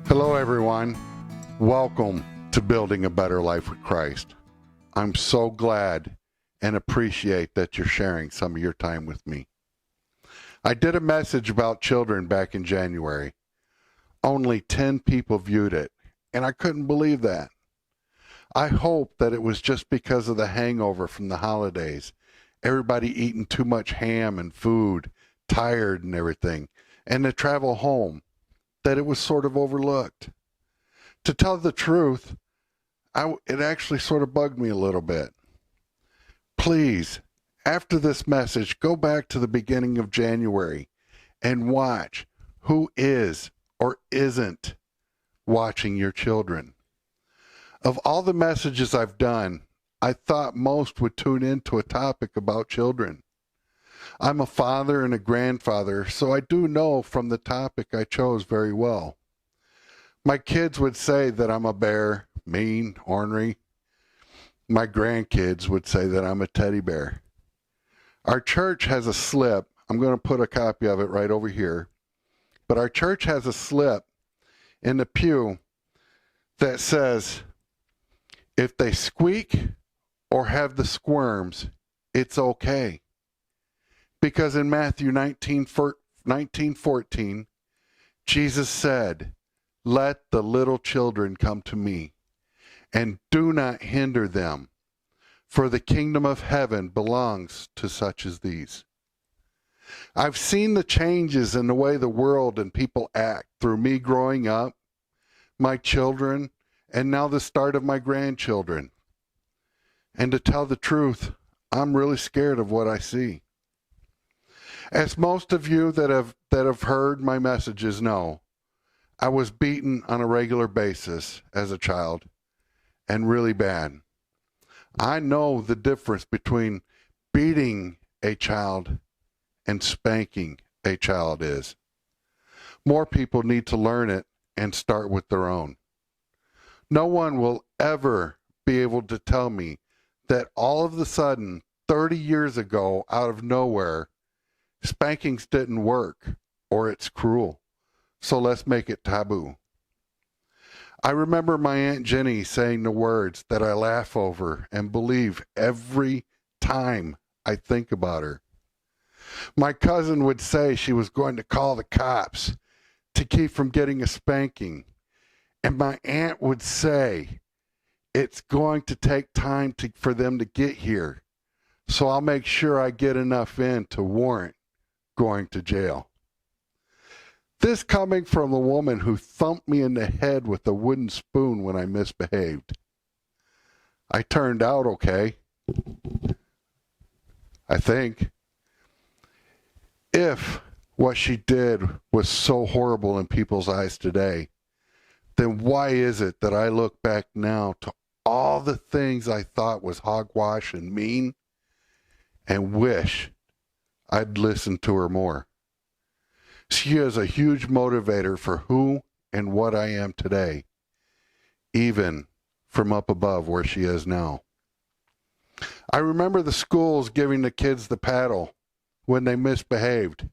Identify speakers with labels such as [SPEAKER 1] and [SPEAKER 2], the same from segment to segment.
[SPEAKER 1] Hello, everyone. Welcome to Building a Better Life with Christ. I'm so glad and appreciate that you're sharing some of your time with me. I did a message about children back in January. Only 10 people viewed it, and I couldn't believe that. I hope that it was just because of the hangover from the holidays, everybody eating too much ham and food, tired and everything, and the travel home, that it was sort of overlooked. To tell the truth, it actually sort of bugged me a little bit. Please, after this message, go back to the beginning of January and watch who is or isn't watching your children. Of all the messages I've done, I thought most would tune into a topic about children. I'm a father and a grandfather, so I do know from the topic I chose very well. My kids would say that I'm a bear, mean, ornery. My grandkids would say that I'm a teddy bear. Our church has a slip. I'm going to put a copy of it right over here. But our church has a slip in the pew that says, if they squeak or have the squirms, it's okay. Because in Matthew 19:14, Jesus said, let the little children come to me, and do not hinder them, for the kingdom of heaven belongs to such as these. I've seen the changes in the way the world and people act through me growing up, my children, and now the start of my grandchildren. And to tell the truth, I'm really scared of what I see. As most of you that have heard my messages know, I was beaten on a regular basis as a child, and really bad. I know the difference between beating a child and spanking a child is. More people need to learn it and start with their own. No one will ever be able to tell me that all of a sudden, 30 years ago, out of nowhere, spankings didn't work, or it's cruel. So let's make it taboo. I remember my Aunt Jenny saying the words that I laugh over and believe every time I think about her. My cousin would say she was going to call the cops to keep from getting a spanking. And my aunt would say, it's going to take time for them to get here. So I'll make sure I get enough in to warrant going to jail. This coming from a woman who thumped me in the head with a wooden spoon when I misbehaved. I turned out okay, I think. If what she did was so horrible in people's eyes today, then why is it that I look back now to all the things I thought was hogwash and mean and wish I'd listened to her more? She is a huge motivator for who and what I am today, even from up above where she is now. I remember the schools giving the kids the paddle when they misbehaved.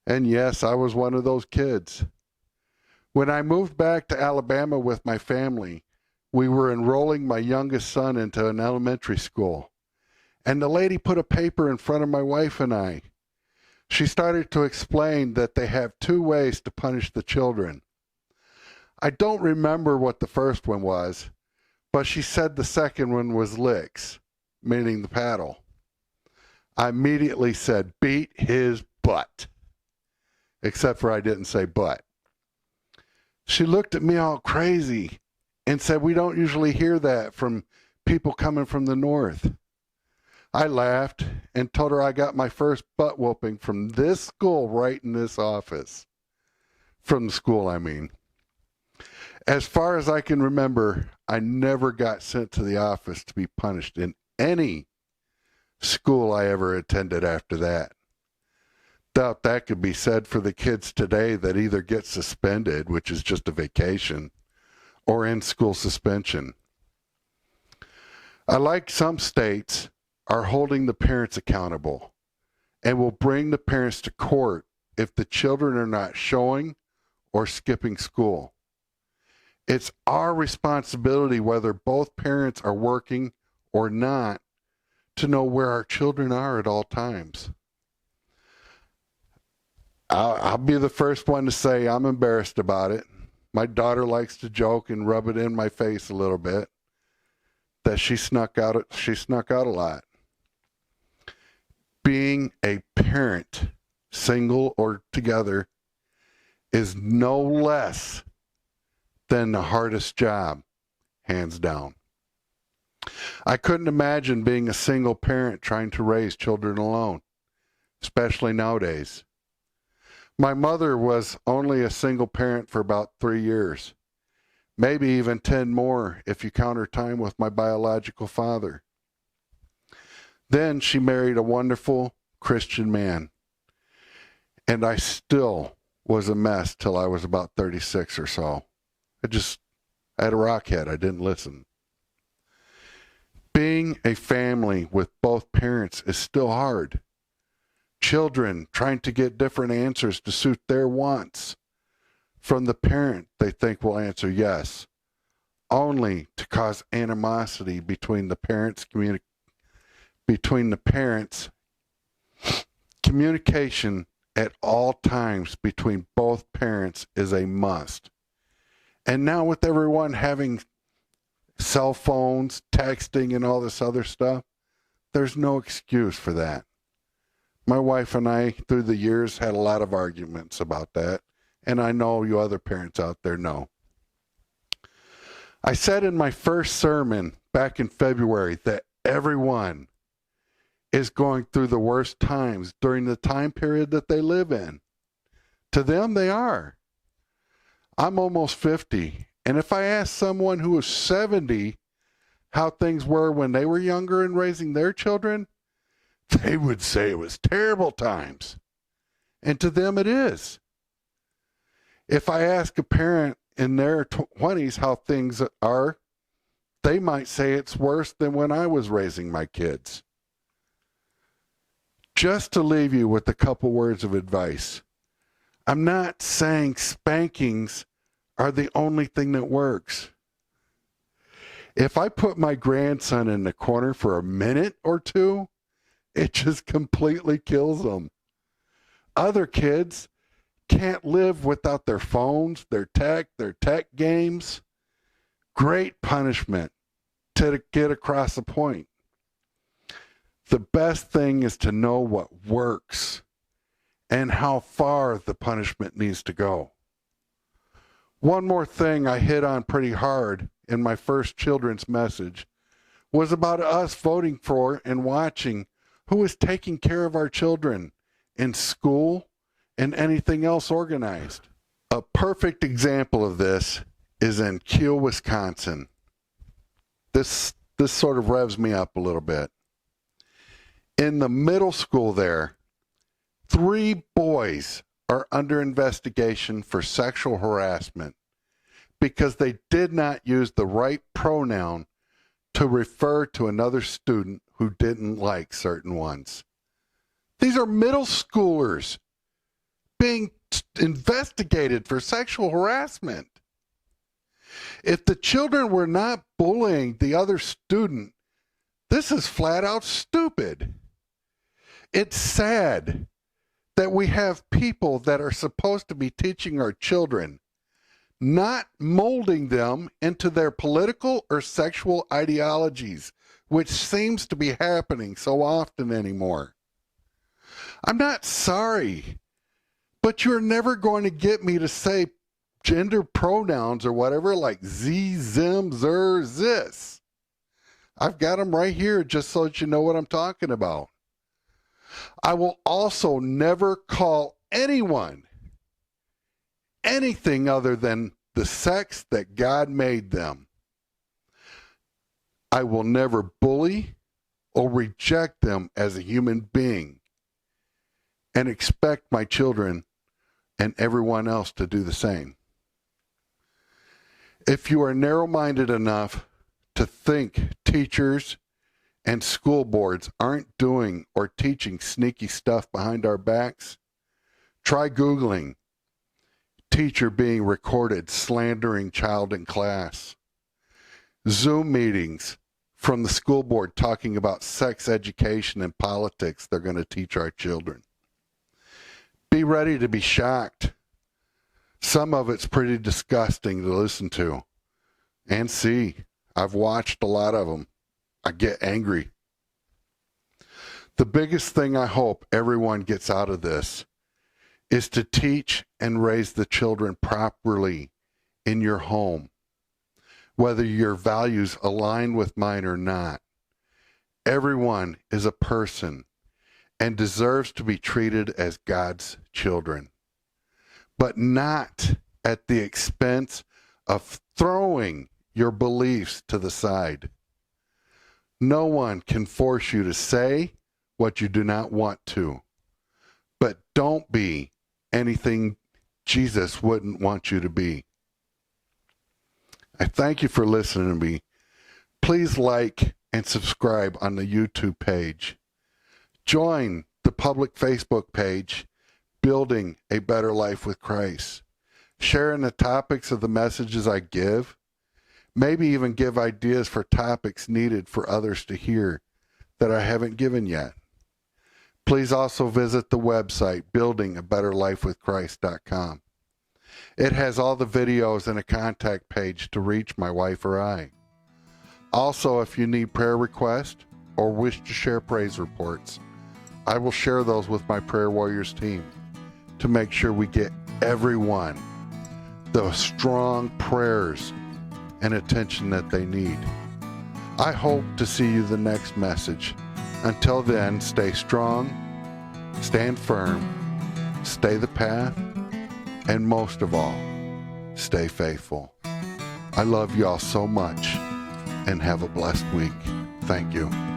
[SPEAKER 1] And yes, I was one of those kids. When I moved back to Alabama with my family, we were enrolling my youngest son into an elementary school. And the lady put a paper in front of my wife and I. She started to explain that they have 2 ways to punish the children. I don't remember what the first one was, but she said the second one was licks, meaning the paddle. I immediately said, beat his butt. Except for I didn't say butt. She looked at me all crazy and said, we don't usually hear that from people coming from the north. I laughed and told her I got my first butt whooping from this school right in this office. From the school, I mean. As far as I can remember, I never got sent to the office to be punished in any school I ever attended after that. Doubt that could be said for the kids today that either get suspended, which is just a vacation, or in-school suspension. I like some states are holding the parents accountable and will bring the parents to court if the children are not showing or skipping school. It's our responsibility, whether both parents are working or not, to know where our children are at all times. I'll be the first one to say I'm embarrassed about it. My daughter likes to joke and rub it in my face a little bit that she snuck out a lot. Being a parent, single or together, is no less than the hardest job, hands down. I couldn't imagine being a single parent trying to raise children alone, especially nowadays. My mother was only a single parent for about 3 years, maybe even 10 more if you count her time with my biological father. Then she married a wonderful Christian man, and I still was a mess till I was about 36 or so. I had a rock head. I didn't listen. Being a family with both parents is still hard. Children trying to get different answers to suit their wants from the parent they think will answer yes, only to cause animosity between the parents. Communication at all times between both parents is a must. And now with everyone having cell phones, texting, and all this other stuff, there's no excuse for that. My wife and I, through the years, had a lot of arguments about that, and I know you other parents out there know. I said in my first sermon back in February that everyone is going through the worst times during the time period that they live in. To them, they are. I'm almost 50, and if I ask someone who is 70 how things were when they were younger and raising their children, they would say it was terrible times. And to them it is. If I ask a parent in their 20s how things are, they might say it's worse than when I was raising my kids. Just to leave you with a couple words of advice. I'm not saying spankings are the only thing that works. If I put my grandson in the corner for a minute or two, it just completely kills them. Other kids can't live without their phones, their tech games. Great punishment to get across the point. The best thing is to know what works and how far the punishment needs to go. One more thing I hit on pretty hard in my first children's message was about us voting for and watching who is taking care of our children in school and anything else organized. A perfect example of this is in Kiel, Wisconsin. This sort of revs me up a little bit. In the middle school there, 3 boys are under investigation for sexual harassment because they did not use the right pronoun to refer to another student who didn't like certain ones. These are middle schoolers being investigated for sexual harassment. If the children were not bullying the other student, this is flat out stupid. It's sad that we have people that are supposed to be teaching our children, not molding them into their political or sexual ideologies, which seems to be happening so often anymore. I'm not sorry, but you're never going to get me to say gender pronouns or whatever like z, zim, zer, zis. I've got them right here just so that you know what I'm talking about. I will also never call anyone anything other than the sex that God made them. I will never bully or reject them as a human being and expect my children and everyone else to do the same. If you are narrow-minded enough to think teachers and school boards aren't doing or teaching sneaky stuff behind our backs, try Googling teacher being recorded slandering child in class. Zoom meetings from the school board talking about sex education and politics they're going to teach our children. Be ready to be shocked. Some of it's pretty disgusting to listen to and see. I've watched a lot of them. I get angry. The biggest thing I hope everyone gets out of this is to teach and raise the children properly in your home, whether your values align with mine or not. Everyone is a person and deserves to be treated as God's children, but not at the expense of throwing your beliefs to the side. No one can force you to say what you do not want to, but don't be anything Jesus wouldn't want you to be. I thank you for listening to me. Please like and subscribe on the YouTube page. Join the public Facebook page, Building a Better Life with Christ. Sharing the topics of the messages I give. Maybe even give ideas for topics needed for others to hear that I haven't given yet. Please also visit the website, buildingabetterlifewithchrist.com. It has all the videos and a contact page to reach my wife or I. Also, if you need prayer requests or wish to share praise reports, I will share those with my Prayer Warriors team to make sure we get everyone the strong prayers and attention that they need. I hope to see you the next message. Until then, stay strong, stand firm, stay the path, and most of all, stay faithful. I love y'all so much, and have a blessed week. Thank you.